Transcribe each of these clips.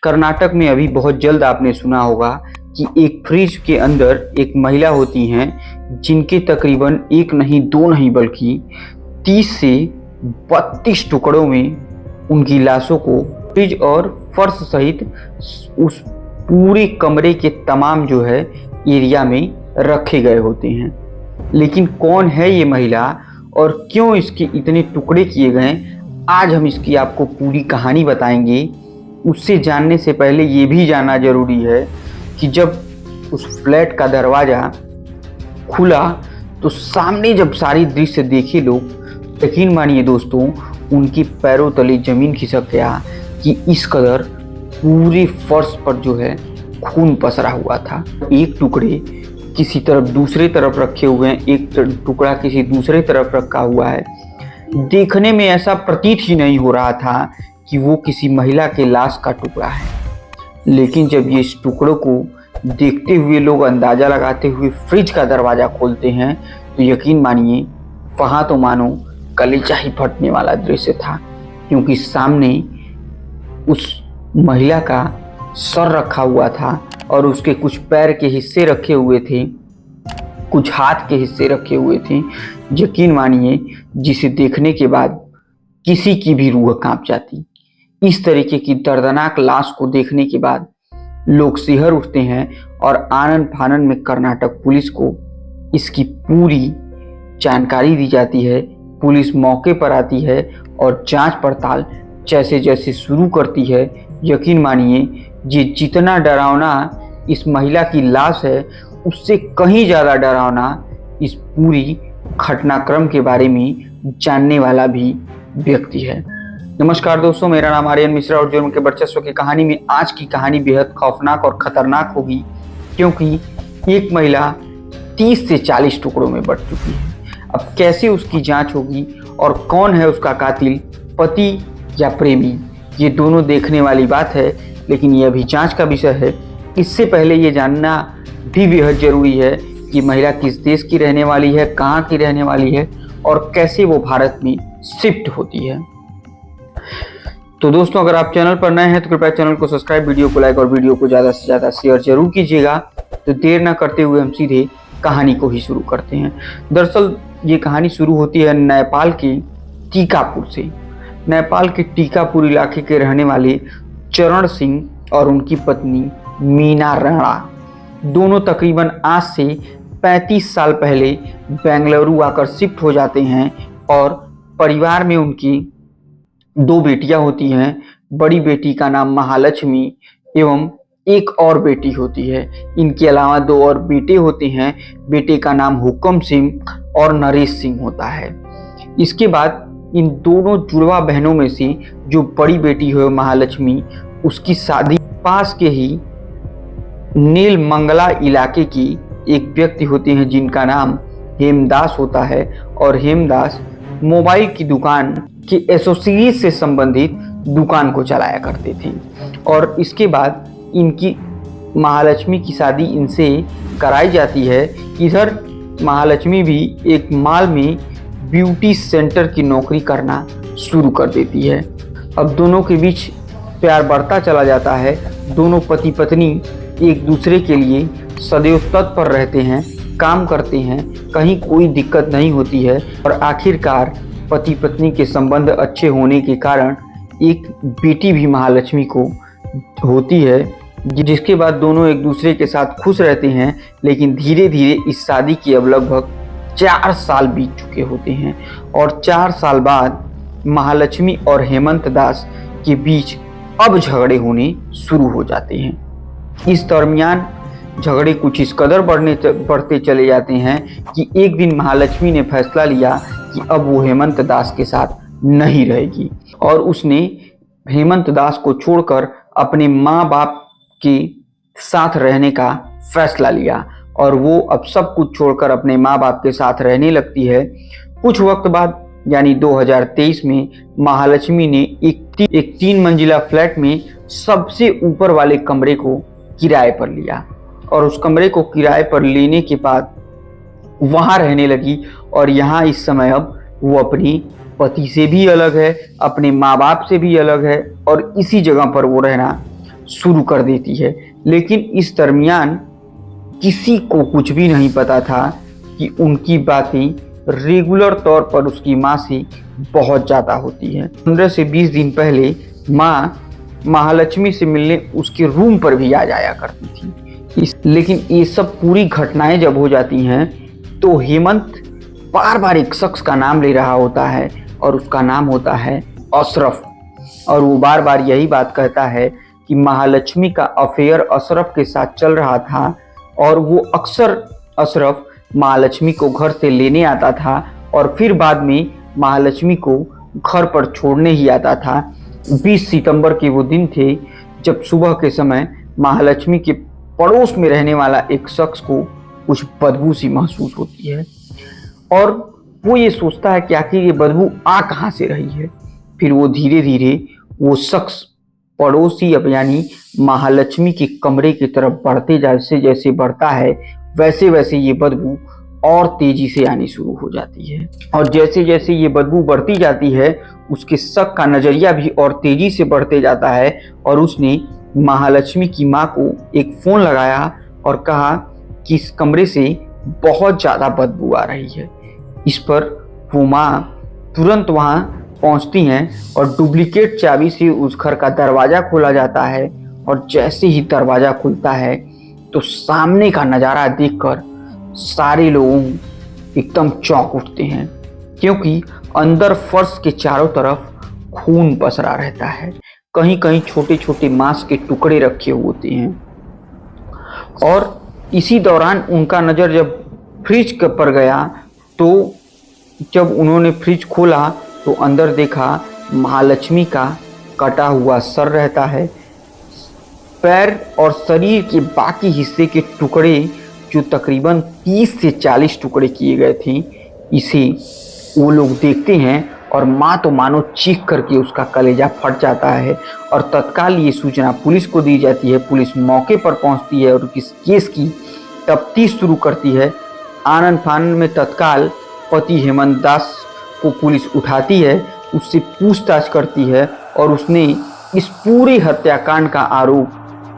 कर्नाटक में अभी बहुत जल्द आपने सुना होगा कि एक फ्रिज के अंदर एक महिला होती हैं जिनके तकरीबन एक नहीं दो नहीं बल्कि 30 से 32 टुकड़ों में उनकी लाशों को फ्रिज और फर्श सहित उस पूरे कमरे के तमाम जो है एरिया में रखे गए होते हैं। लेकिन कौन है ये महिला और क्यों इसके इतने टुकड़े किए गए, आज हम इसकी आपको पूरी कहानी बताएंगे। उससे जानने से पहले ये भी जानना जरूरी है कि जब उस फ्लैट का दरवाज़ा खुला तो सामने जब सारी दृश्य देखे लोग, यकीन मानिए दोस्तों, उनके पैरों तले जमीन खिसक गया कि इस कदर पूरे फर्श पर जो है खून पसरा हुआ था। एक टुकड़े किसी तरफ दूसरे तरफ रखे हुए हैं, एक टुकड़ा किसी दूसरे तरफ रखा हुआ है। देखने में ऐसा प्रतीत ही नहीं हो रहा था कि वो किसी महिला के लाश का टुकड़ा है। लेकिन जब ये इस टुकड़ों को देखते हुए लोग अंदाजा लगाते हुए फ्रिज का दरवाज़ा खोलते हैं तो यकीन मानिए वहाँ तो मानो कलेजा ही फटने वाला दृश्य था, क्योंकि सामने उस महिला का सर रखा हुआ था और उसके कुछ पैर के हिस्से रखे हुए थे, कुछ हाथ के हिस्से रखे हुए थे। यकीन मानिए जिसे देखने के बाद किसी की भी रूह कांप जाती। इस तरीके की दर्दनाक लाश को देखने के बाद लोग सिहर उठते हैं और आनन फानन में कर्नाटक पुलिस को इसकी पूरी जानकारी दी जाती है। पुलिस मौके पर आती है और जांच पड़ताल जैसे जैसे शुरू करती है। यकीन मानिए ये जितना डरावना इस महिला की लाश है उससे कहीं ज़्यादा डरावना इस पूरी घटनाक्रम के बारे में जानने वाला भी व्यक्ति है। नमस्कार दोस्तों, मेरा नाम आर्यन मिश्रा और जुर्म के वर्चस्व की कहानी में आज की कहानी बेहद खौफनाक और खतरनाक होगी, क्योंकि एक महिला 30 से 40 टुकड़ों में बट चुकी है। अब कैसे उसकी जांच होगी और कौन है उसका कातिल, पति या प्रेमी, ये दोनों देखने वाली बात है। लेकिन ये अभी जांच का विषय है। इससे पहले ये जानना भी बेहद जरूरी है कि महिला किस देश की रहने वाली है, कहाँ की रहने वाली है और कैसे वो भारत में शिफ्ट होती है। तो दोस्तों, अगर आप चैनल पर नए हैं तो कृपया चैनल को सब्सक्राइब, वीडियो को लाइक और वीडियो को ज़्यादा से ज़्यादा शेयर जरूर कीजिएगा। तो देर ना करते हुए हम सीधे कहानी को ही शुरू करते हैं। दरअसल ये कहानी शुरू होती है नेपाल के टीकापुर से। नेपाल के टीकापुर इलाके के रहने वाले चरण सिंह और उनकी पत्नी मीना राणा दोनों तकरीबन आज से 35 साल पहले बेंगलुरु आकर शिफ्ट हो जाते हैं और परिवार में उनकी 2 बेटियां होती हैं। बड़ी बेटी का नाम महालक्ष्मी एवं एक और बेटी होती है। इनके अलावा 2 और बेटे होते हैं। बेटे का नाम हुक्म सिंह और नरेश सिंह होता है। इसके बाद इन दोनों जुड़वा बहनों में से जो बड़ी बेटी है महालक्ष्मी, उसकी शादी पास के ही नील मंगला इलाके की एक व्यक्ति होते हैं जिनका नाम हेमदास होता है। और हेमदास मोबाइल की दुकान के एसोसिएट से संबंधित दुकान को चलाया करते थे। और इसके बाद इनकी महालक्ष्मी की शादी इनसे कराई जाती है। इधर महालक्ष्मी भी एक मॉल में ब्यूटी सेंटर की नौकरी करना शुरू कर देती है। अब दोनों के बीच प्यार बढ़ता चला जाता है। दोनों पति पत्नी एक दूसरे के लिए सदैव तत्पर रहते हैं, काम करते हैं, कहीं कोई दिक्कत नहीं होती है। और आखिरकार पति पत्नी के संबंध अच्छे होने के कारण एक बेटी भी महालक्ष्मी को होती है, जिसके बाद दोनों एक दूसरे के साथ खुश रहते हैं। लेकिन धीरे धीरे इस शादी की अब लगभग 4 साल बीत चुके होते हैं और 4 साल बाद महालक्ष्मी और हेमंत दास के बीच अब झगड़े होने शुरू हो जाते हैं। इस दरमियान झगड़े कुछ इस कदर बढ़ते चले जाते हैं कि एक दिन महालक्ष्मी ने फैसला लिया कि अब वो हेमंत दास के साथ नहीं रहेगी और उसने हेमंत दास को छोड़कर अपने माँ बाप के साथ रहने का फैसला लिया और वो अब सब कुछ छोड़कर अपने माँ बाप के साथ रहने लगती है। कुछ वक्त बाद यानी 2023 में महालक्ष्मी ने एक 3 मंजिला फ्लैट में सबसे ऊपर वाले कमरे को किराए पर लिया और उस कमरे को किराए पर लेने के बाद वहां रहने लगी। और यहाँ इस समय अब वो अपनी पति से भी अलग है, अपने माँ बाप से भी अलग है और इसी जगह पर वो रहना शुरू कर देती है। लेकिन इस दरमियान किसी को कुछ भी नहीं पता था कि उनकी बातें रेगुलर तौर पर उसकी माँ से बहुत ज़्यादा होती है। 15 से 20 दिन पहले माँ महालक्ष्मी से मिलने उसके रूम पर भी आ जाया करती थी। लेकिन ये सब पूरी घटनाएं जब हो जाती हैं तो हेमंत बार बार एक शख्स का नाम ले रहा होता है और उसका नाम होता है अशरफ। और वो बार बार यही बात कहता है कि महालक्ष्मी का अफेयर अशरफ के साथ चल रहा था और वो अक्सर अशरफ महालक्ष्मी को घर से लेने आता था और फिर बाद में महालक्ष्मी को घर पर छोड़ने ही आता था। 20 सितंबर के वो दिन थे जब सुबह के समय महालक्ष्मी के पड़ोस में रहने वाला एक शख्स को कुछ बदबू सी महसूस होती है और वो ये सोचता है कि आखिर ये बदबू आ कहाँ से रही है। फिर वो धीरे धीरे वो शख्स पड़ोसी अब यानी महालक्ष्मी के कमरे की तरफ बढ़ते जैसे जैसे बढ़ता है वैसे वैसे ये बदबू और तेजी से आनी शुरू हो जाती है। और जैसे जैसे ये बदबू बढ़ती जाती है उसके शक का नजरिया भी और तेजी से बढ़ते जाता है और उसने महालक्ष्मी की माँ को एक फोन लगाया और कहा कि इस कमरे से बहुत ज़्यादा बदबू आ रही है। इस पर वो माँ तुरंत वहाँ पहुँचती हैं और डुप्लीकेट चाबी से उस घर का दरवाज़ा खोला जाता है और जैसे ही दरवाज़ा खुलता है तो सामने का नज़ारा देखकर सारे लोग एकदम चौंक उठते हैं क्योंकि अंदर फर्श के चारों तरफ खून पसरा रहता है। कहीं कहीं छोटे छोटे मांस के टुकड़े रखे होते हैं। और इसी दौरान उनका नज़र जब फ्रिज पर गया तो जब उन्होंने फ्रिज खोला तो अंदर देखा महालक्ष्मी का कटा हुआ सर रहता है। पैर और शरीर के बाकी हिस्से के टुकड़े जो तकरीबन 30 से 40 टुकड़े किए गए थे, इसे वो लोग देखते हैं और माँ तो मानो चीख करके उसका कलेजा फट जाता है और तत्काल ये सूचना पुलिस को दी जाती है। पुलिस मौके पर पहुंचती है और इस केस की तफ्तीश शुरू करती है। आनन फानन में तत्काल पति हेमंत दास को पुलिस उठाती है, उससे पूछताछ करती है और उसने इस पूरे हत्याकांड का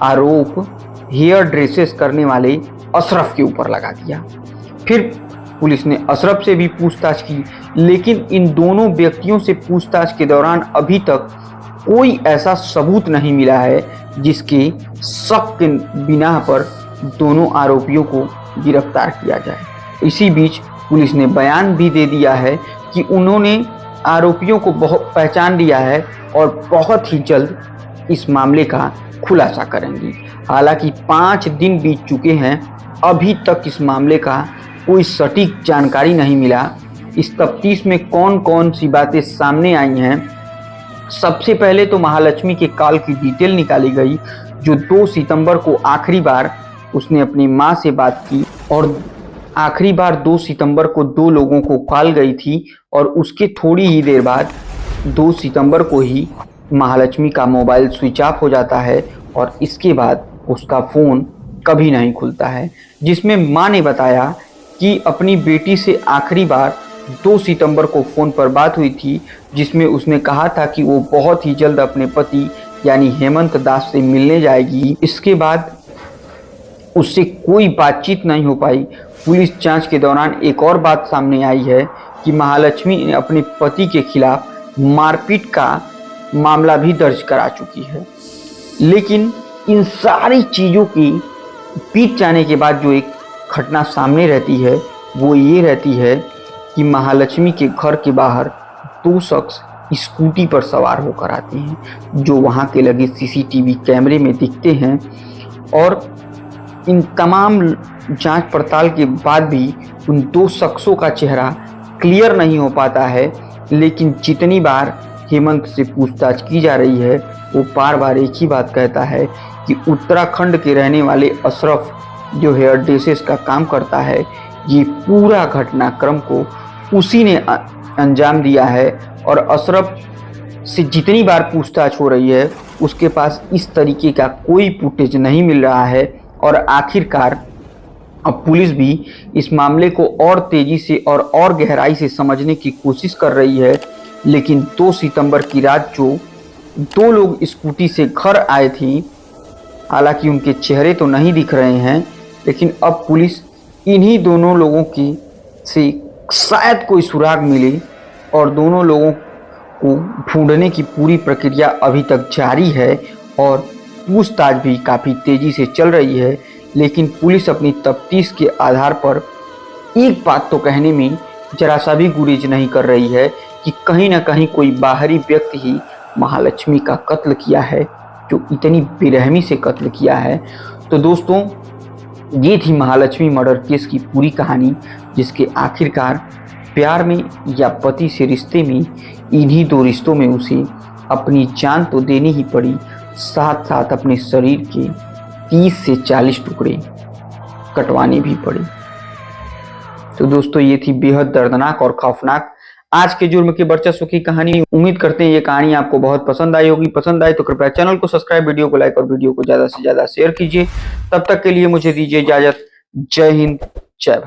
आरोप हेयर ड्रेसेस करने वाले अशरफ के ऊपर लगा दिया। फिर पुलिस ने अशरफ से भी पूछताछ की, लेकिन इन दोनों व्यक्तियों से पूछताछ के दौरान अभी तक कोई ऐसा सबूत नहीं मिला है जिसके शक के बिना पर दोनों आरोपियों को गिरफ्तार किया जाए। इसी बीच पुलिस ने बयान भी दे दिया है कि उन्होंने आरोपियों को बहुत पहचान लिया है और बहुत ही जल्द इस मामले का खुलासा करेंगी। हालांकि 5 दिन बीत चुके हैं, अभी तक इस मामले का कोई सटीक जानकारी नहीं मिला। इस तफ्तीश में कौन कौन सी बातें सामने आई हैं। सबसे पहले तो महालक्ष्मी के कॉल की डिटेल निकाली गई, जो 2 सितंबर को आखिरी बार उसने अपनी माँ से बात की और आखिरी बार 2 सितंबर को 2 लोगों को कॉल गई थी और उसके थोड़ी ही देर बाद 2 सितंबर को ही महालक्ष्मी का मोबाइल स्विच ऑफ हो जाता है और इसके बाद उसका फ़ोन कभी नहीं खुलता है। जिसमें माँ ने बताया कि अपनी बेटी से आखिरी बार 2 सितंबर को फ़ोन पर बात हुई थी, जिसमें उसने कहा था कि वो बहुत ही जल्द अपने पति यानी हेमंत दास से मिलने जाएगी। इसके बाद उससे कोई बातचीत नहीं हो पाई। पुलिस जांच के दौरान एक और बात सामने आई है कि महालक्ष्मी ने अपने पति के खिलाफ मारपीट का मामला भी दर्ज करा चुकी है। लेकिन इन सारी चीज़ों की बीत जाने के बाद जो एक घटना सामने रहती है वो ये रहती है कि महालक्ष्मी के घर के बाहर 2 शख्स स्कूटी पर सवार होकर आते हैं, जो वहाँ के लगे सीसीटीवी कैमरे में दिखते हैं। और इन तमाम जांच पड़ताल के बाद भी उन 2 शख्सों का चेहरा क्लियर नहीं हो पाता है। लेकिन जितनी बार हेमंत से पूछताछ की जा रही है वो बार बार एक ही बात कहता है कि उत्तराखंड के रहने वाले अशरफ जो हेयर ड्रेसेस का काम करता है, ये पूरा घटनाक्रम को उसी ने अंजाम दिया है। और अशरफ से जितनी बार पूछताछ हो रही है उसके पास इस तरीके का कोई फुटेज नहीं मिल रहा है। और आखिरकार अब पुलिस भी इस मामले को और तेज़ी से और गहराई से समझने की कोशिश कर रही है। लेकिन 2 सितंबर की रात जो 2 लोग स्कूटी से घर आए थे हालांकि उनके चेहरे तो नहीं दिख रहे हैं, लेकिन अब पुलिस इन्हीं दोनों लोगों की से शायद कोई सुराग मिले और दोनों लोगों को ढूंढने की पूरी प्रक्रिया अभी तक जारी है और पूछताछ भी काफ़ी तेज़ी से चल रही है। लेकिन पुलिस अपनी तफ्तीश के आधार पर एक बात तो कहने में जरा सा भी गुरेज नहीं कर रही है कि कहीं ना कहीं कोई बाहरी व्यक्ति ही महालक्ष्मी का कत्ल किया है, जो इतनी बेरहमी से कत्ल किया है। तो दोस्तों, ये थी महालक्ष्मी मर्डर केस की पूरी कहानी, जिसके आखिरकार प्यार में या पति से रिश्ते में, इन्हीं दो रिश्तों में उसे अपनी जान तो देनी ही पड़ी, साथ साथ अपने शरीर के 30 से 40 टुकड़े कटवाने भी पड़े। तो दोस्तों, ये थी बेहद दर्दनाक और खौफनाक आज के जुर्म के वर्चस्व की कहानी। उम्मीद करते हैं ये कहानी आपको बहुत पसंद आई होगी। पसंद आए तो कृपया चैनल को सब्सक्राइब, वीडियो को लाइक और वीडियो को ज्यादा से ज्यादा शेयर कीजिए। तब तक के लिए मुझे दीजिए इजाजत। जय हिंद, जय भारत।